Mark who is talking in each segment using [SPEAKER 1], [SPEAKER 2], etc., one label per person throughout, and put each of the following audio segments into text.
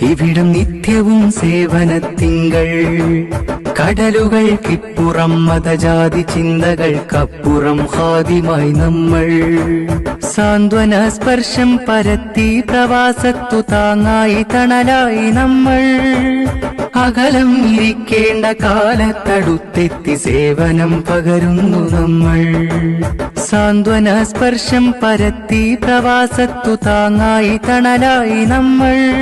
[SPEAKER 1] ഇവിടം നിത്യവും സേവനത്തിങ്കൾ. കടലുകൾക്കിപ്പുറം മതജാതി ചിന്തകൾക്കപ്പുറം ഖാദിമായി നമ്മൾ. സാന്ത്വന സ്പർശം പരത്തി പ്രവാസത്തു താങ്ങായി തണലായി നമ്മൾ. അകലം ഇരിക്കേണ്ട കാലത്തടുത്തെത്തി സേവനം പകരുന്നു നമ്മൾ. സാന്ത്വന സ്പർശം പരത്തി പ്രവാസത്തു താങ്ങായി തണലായി നമ്മൾ.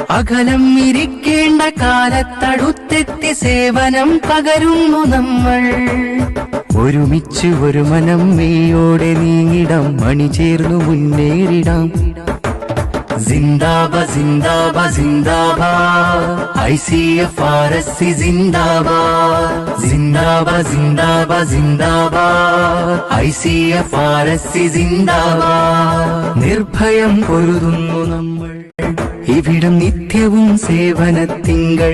[SPEAKER 1] അകലം ഇരിക്കേണ്ട കാലത്തടുത്തെത്തി സേവനം പകരുന്നു നമ്മൾ. ഒരുമിച്ച് ഒരു മനം മെയ്യോടെ നീങ്ങിടാം, മണിചേർന്നു മുന്നേറിടാം. ജിന്ദാബാദ് ജിന്ദാബാദ് ജിന്ദാബാദ് ICFRSC ജിന്ദാബാദ്. ജിന്ദാബാദ് ജിന്ദാബാദ് ജിന്ദാബാദ് ICFRSC ജിന്ദാബാദ്. നിർഭയം പൊരുതുന്നു നമ്മൾ. ഇവിടം നിത്യവും സേവനത്തിങ്കൾ.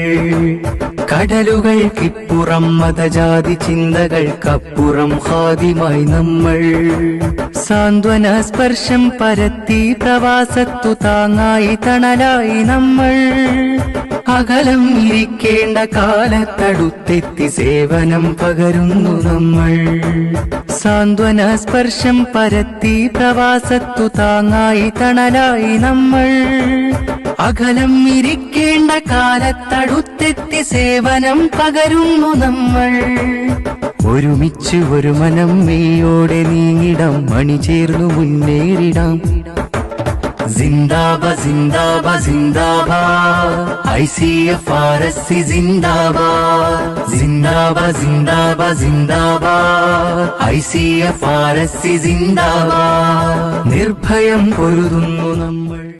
[SPEAKER 1] കടലുകൾക്കിപ്പുറം മതജാതി ചിന്തകൾക്കപ്പുറം ഖാദിമായി നമ്മൾ. സാന്ത്വന സ്പർശം പരത്തി പ്രവാസത്തു താങ്ങായി തണലായി നമ്മൾ. അകലം ഇരിക്കേണ്ട കാലത്തടുത്തെത്തി സേവനം പകരുന്നു നമ്മൾ. സാന്ത്വന സ്പർശം പരത്തി പ്രവാസത്തു താങ്ങായി തണലായി നമ്മൾ. അകലം ഇരിക്കേണ്ട കാലത്തടുത്തെത്തി സേവനം പകരുന്നു നമ്മൾ. ഒരുമിച്ച് ഒരു മനം മെയ്യോടെ നീങ്ങിടാം, മണിചേർന്നു മുന്നേറിടാം. ജിന്ദാബാദ് ജിന്ദാബാദ് ജിന്ദാബാദ് ICFRSC ജിന്ദാബാദ്. ജിന്ദാബാദ് ജിന്ദാബാദ് ജിന്ദാബാദ് ICFRSC ജിന്ദാബാദ്. നിർഭയം പൊരുതുന്നു നമ്മൾ.